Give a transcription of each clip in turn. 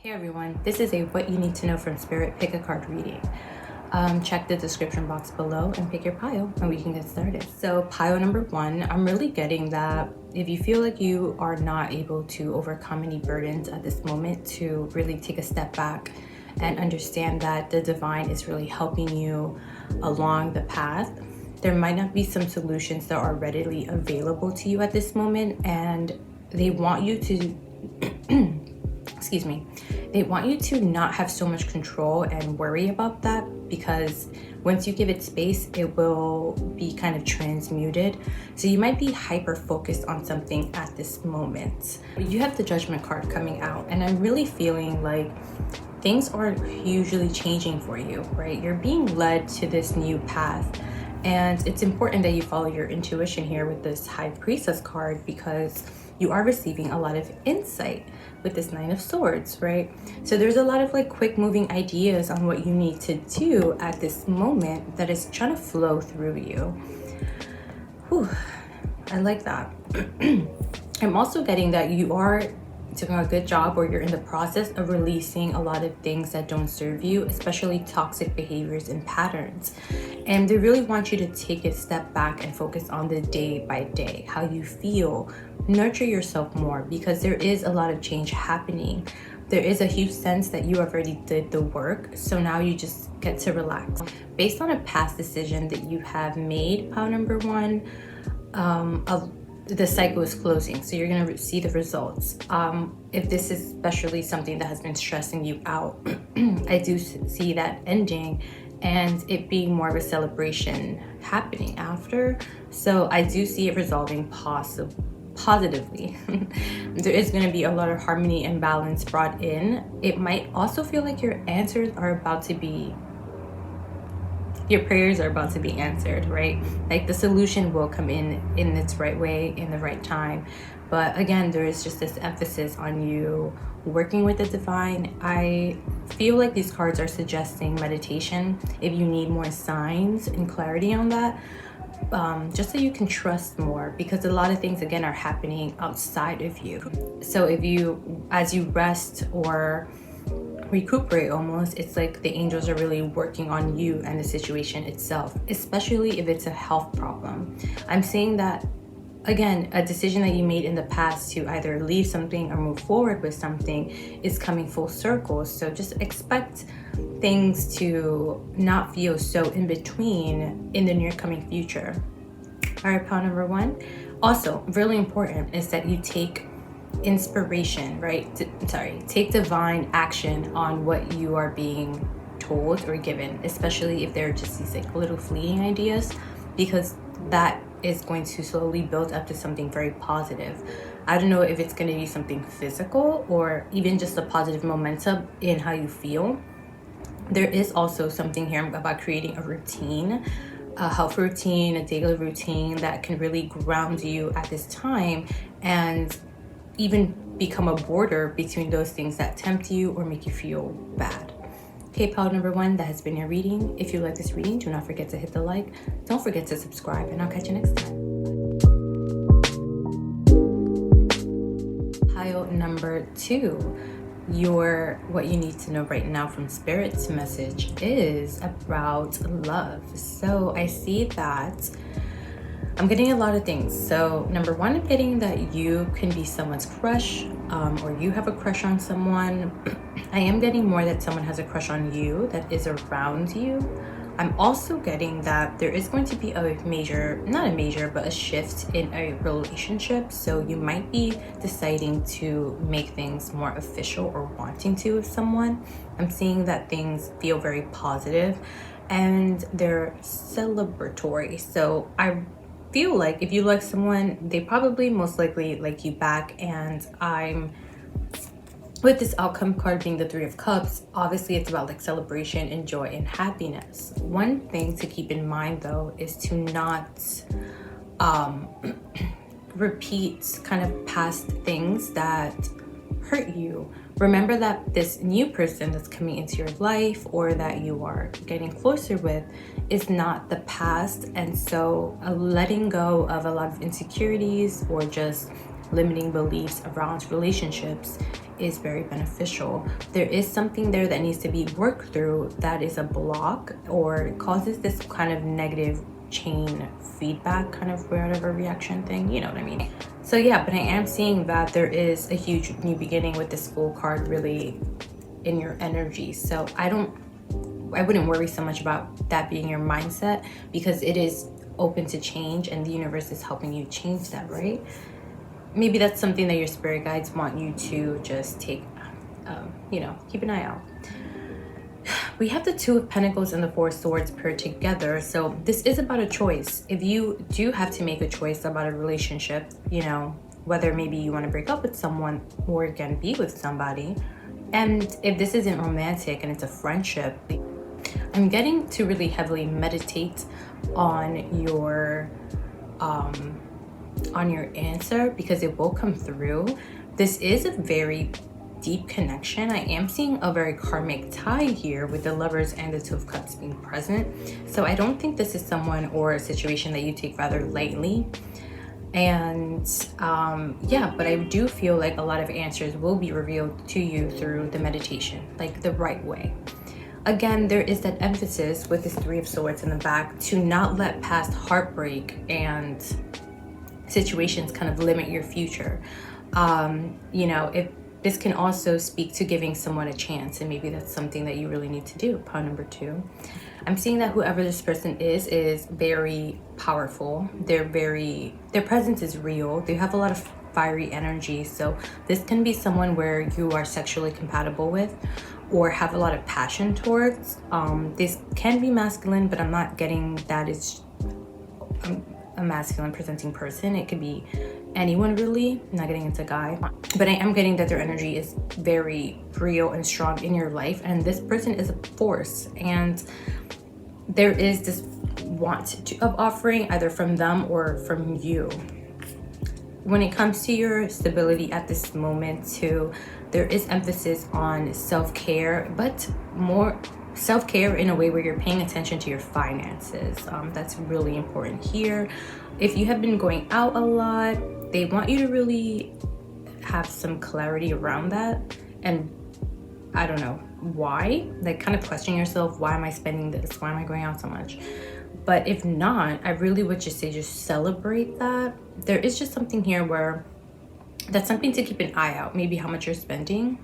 Hey everyone, this is a What You Need to Know from Spirit Pick a Card reading. Check the description box below and pick your pile and we can get started. So pile number 1, I'm really getting that if you feel like you are not able to overcome any burdens at this moment, to really take a step back and understand that the divine is really helping you along the path. There might not be some solutions that are readily available to you at this moment, and they want you to excuse me, they want you to not have so much control and worry about that, because once you give it space, it will be kind of transmuted. So you might be hyper focused on something at this moment. You have the Judgment card coming out, and I'm really feeling like things are hugely changing for you, right? You're being led to this new path. And it's important that you follow your intuition here with this High Priestess card, because you are receiving a lot of insight with this Nine of Swords, right? So there's a lot of like quick moving ideas on what you need to do at this moment that is trying to flow through you. Whew, I like that. I'm also getting that you are doing a good job, or you're in the process of releasing a lot of things that don't serve you, especially toxic behaviors and patterns. And they really want you to take a step back and focus on the day by day, how you feel, nurture yourself more, because there is a lot of change happening. There is a huge sense that you already did the work, so now you just get to relax. Based on a past decision that you have made, pile number 1, the cycle is closing, so you're going to see the results. If this is especially something that has been stressing you out, I do see that ending and it being more of a celebration happening after. So I do see it resolving positively. There is going to be a lot of harmony and balance brought in. It might also feel like your answers are about to be your prayers are about to be answered, right? Like the solution will come in its right way, in the right time. But again, there is just this emphasis on you working with the divine. I feel like these cards are suggesting meditation if you need more signs and clarity on that, just so you can trust more, because a lot of things again are happening outside of you. So if you, as you rest or recuperate, almost, it's like the angels are really working on you and the situation itself, especially if it's a health problem. I'm saying that again, a decision that you made in the past to either leave something or move forward with something is coming full circle. So just expect things to not feel so in between in the near coming future. All right, pile number 1. Also, really important is that you take inspiration, right? Take divine action on what you are being told or given, especially if they're just these like little fleeting ideas, because that is going to slowly build up to something very positive. I don't know if it's going to be something physical or even just a positive momentum in how you feel. There is also something here about creating a routine, a health routine, a daily routine that can really ground you at this time, and even become a border between those things that tempt you or make you feel bad. Okay, pile number 1, that has been your reading. If you like this reading, do not forget to hit the like. Don't forget to subscribe, and I'll catch you next time. Pile number 2, what you need to know right now from Spirit's message is about love. So I see that I'm getting a lot of things. So number 1, I'm getting that you can be someone's crush, or you have a crush on someone. I am getting more that someone has a crush on you that is around you. I'm also getting that there is going to be a shift in a relationship. So you might be deciding to make things more official or wanting to with someone. I'm seeing that things feel very positive and they're celebratory. So I feel like if you like someone, they probably most likely like you back. And I'm with this outcome card being the 3 of Cups, obviously it's about like celebration and joy and happiness. One thing to keep in mind though is to not repeat kind of past things that hurt you. Remember that this new person that's coming into your life or that you are getting closer with is not the past. And so letting go of a lot of insecurities or just limiting beliefs around relationships is very beneficial. There is something there that needs to be worked through that is a block or causes this kind of negative chain feedback, kind of whatever reaction thing, you know what I mean? So yeah, but I am seeing that there is a huge new beginning with this Fool card really in your energy. So I wouldn't worry so much about that being your mindset, because it is open to change and the universe is helping you change that, right? Maybe that's something that your spirit guides want you to just take, keep an eye out. We have the Two of Pentacles and the Four of Swords paired together. So this is about a choice. If you do have to make a choice about a relationship, whether maybe you want to break up with someone or again be with somebody, and if this isn't romantic and it's a friendship, I'm getting to really heavily meditate on your answer, because it will come through. This is a very deep connection. I am seeing a very karmic tie here with the Lovers and the Two of Cups being present. So I don't think this is someone or a situation that you take rather lightly. And but I do feel like a lot of answers will be revealed to you through the meditation, like the right way. Again, there is that emphasis with this Three of Swords in the back to not let past heartbreak and situations kind of limit your future. If this can also speak to giving someone a chance, and maybe that's something that you really need to do. Pawn number 2. I'm seeing that whoever this person is very powerful. Their presence is real. They have a lot of fiery energy. So this can be someone where you are sexually compatible with or have a lot of passion towards. This can be masculine, but I'm not getting that it's a masculine presenting person. It could be anyone really. I'm not getting into guy, but I am getting that their energy is very real and strong in your life, and this person is a force, and there is this want of offering either from them or from you. When it comes to your stability at this moment too, there is emphasis on self-care, but more self-care in a way where you're paying attention to your finances. That's really important here. If you have been going out a lot, they want you to really have some clarity around that, and I don't know why, like kind of question yourself, why am I spending this? Why am I going out so much? But if not, I really would just say just celebrate that. There is just something here where that's something to keep an eye out. Maybe how much you're spending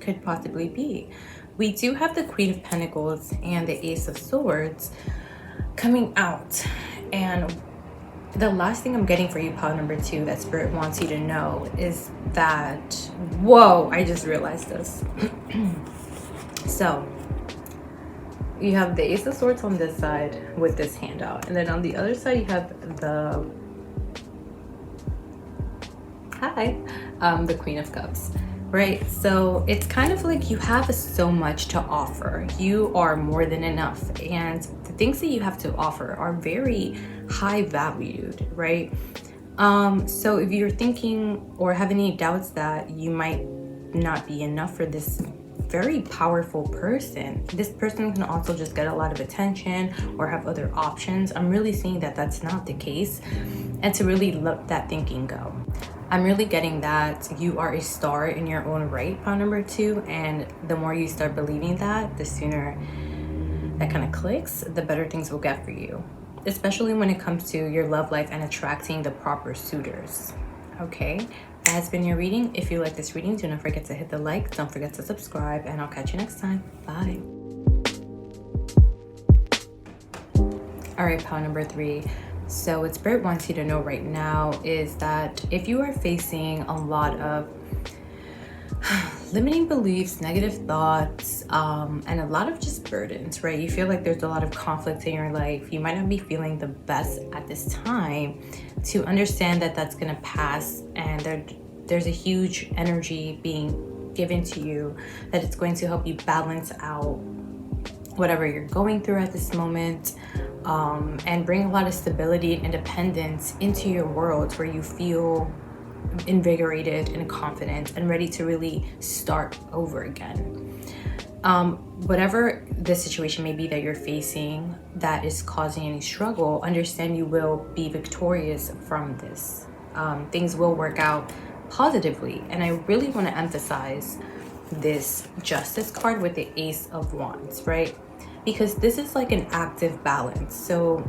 could possibly be. We do have the Queen of Pentacles and the Ace of Swords coming out, and the last thing I'm getting for you, pile number 2, that Spirit wants you to know is that, whoa, I just realized this. So you have the Ace of Swords on this side with this handout, and then on the other side you have the Queen of Cups, right? So it's kind of like you have so much to offer. You are more than enough, and the things that you have to offer are very high valued, right? So if you're thinking or have any doubts that you might not be enough for this very powerful person, this person can also just get a lot of attention or have other options. I'm really seeing that that's not the case, and to really let that thinking go. I'm really getting that you are a star in your own right, pile number 2, and the more you start believing that, the sooner that kind of clicks, the better things will get for you, especially when it comes to your love life and attracting the proper suitors. Okay, that has been your reading. If you like this reading, do not forget to hit the like, don't forget to subscribe, and I'll catch you next time. Bye. All right, pile number 3. So what Spirit wants you to know right now is that if you are facing a lot of limiting beliefs, negative thoughts, and a lot of just burdens, right? You feel like there's a lot of conflict in your life. You might not be feeling the best at this time. To understand that that's gonna pass, and there's a huge energy being given to you that it's going to help you balance out whatever you're going through at this moment, and bring a lot of stability and independence into your world where you feel invigorated and confident and ready to really start over again. Whatever the situation may be that you're facing that is causing any struggle, understand you will be victorious from this. things will work out positively. And I really want to emphasize this Justice card with the Ace of Wands, right? Because this is like an active balance. So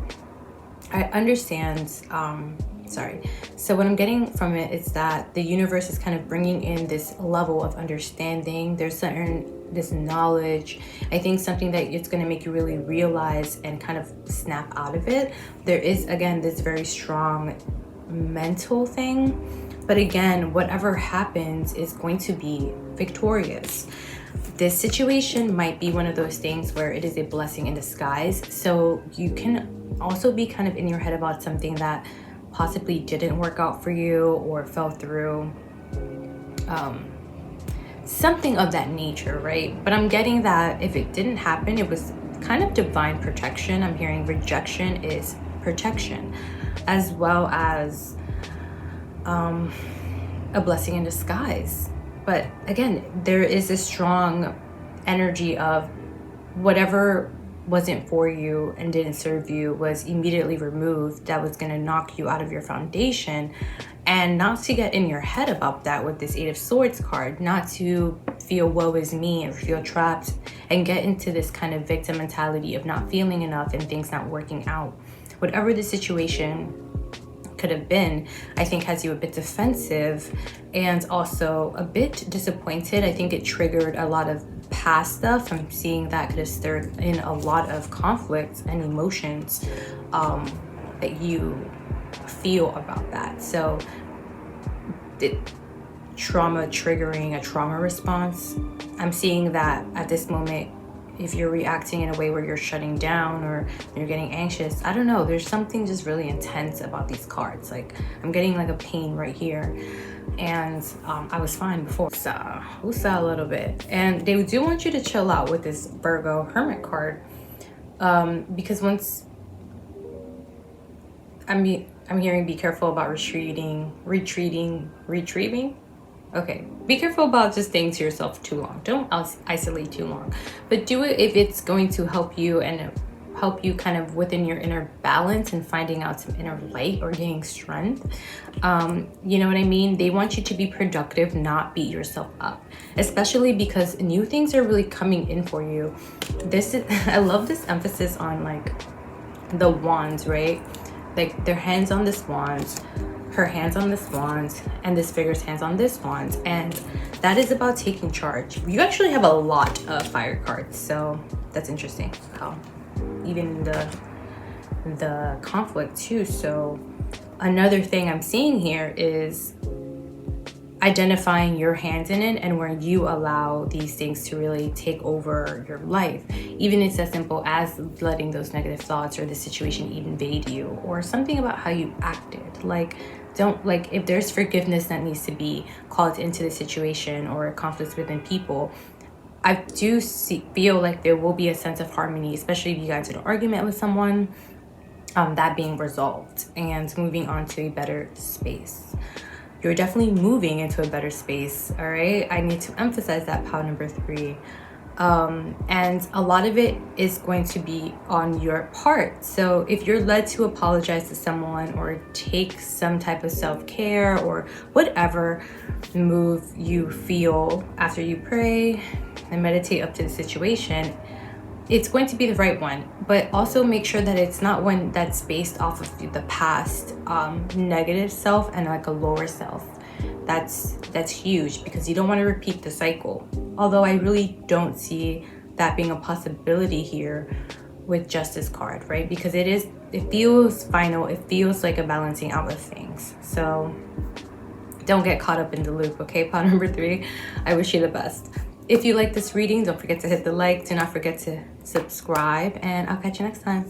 I understand, so what I'm getting from it is that the universe is kind of bringing in this level of understanding. There's this knowledge. I think something that it's going to make you really realize and kind of snap out of it. There is, again, this very strong mental thing. But again, whatever happens is going to be victorious. This situation might be one of those things where it is a blessing in disguise. So you can also be kind of in your head about something that possibly didn't work out for you or fell through. Something of that nature, right? But I'm getting that if it didn't happen, it was kind of divine protection. I'm hearing rejection is protection, as well as a blessing in disguise. But again, there is a strong energy of whatever wasn't for you and didn't serve you was immediately removed. That was going to knock you out of your foundation. And not to get in your head about that with this Eight of Swords card, not to feel woe is me or feel trapped and get into this kind of victim mentality of not feeling enough and things not working out. Whatever the situation could have been, I think has you a bit defensive and also a bit disappointed. I think it triggered a lot of past stuff. I'm seeing that could have stirred in a lot of conflicts and emotions that you feel about that. So the trauma triggering a trauma response, I'm seeing that at this moment, if you're reacting in a way where you're shutting down or you're getting anxious, I don't know, there's something just really intense about these cards. Like I'm getting like a pain right here, and I was fine before. So a little bit, and they do want you to chill out with this Virgo Hermit card, because once I'm hearing be careful about retreating. Okay, be careful about just staying to yourself too long. Don't isolate too long, but do it if it's going to help you and help you kind of within your inner balance and finding out some inner light or gaining strength. You know what I mean? They want you to be productive, not beat yourself up, especially because new things are really coming in for you. I love this emphasis on like the wands, right? Like their hands on this wand, her hands on this wand, and this figure's hands on this wand, and that is about taking charge. You actually have a lot of fire cards, so that's interesting. How even the conflict too. So another thing I'm seeing here is identifying your hands in it and where you allow these things to really take over your life. Even it's as simple as letting those negative thoughts or the situation invade you, or something about how you acted. Like if there's forgiveness that needs to be called into the situation or conflicts within people, I do feel like there will be a sense of harmony, especially if you got into an argument with someone, that being resolved and moving on to a better space. You're definitely moving into a better space, all right? I need to emphasize that, pile number 3. And a lot of it is going to be on your part. So if you're led to apologize to someone or take some type of self-care or whatever move you feel after you pray and meditate up to the situation, it's going to be the right one. But also make sure that it's not one that's based off of the past negative self and like a lower self. That's huge, because you don't want to repeat the cycle. Although I really don't see that being a possibility here with Justice card, right? Because it feels final. It feels like a balancing out of things. So don't get caught up in the loop, okay? Pile number 3, I wish you the best. If you like this reading, don't forget to hit the like. Do not forget to subscribe, and I'll catch you next time.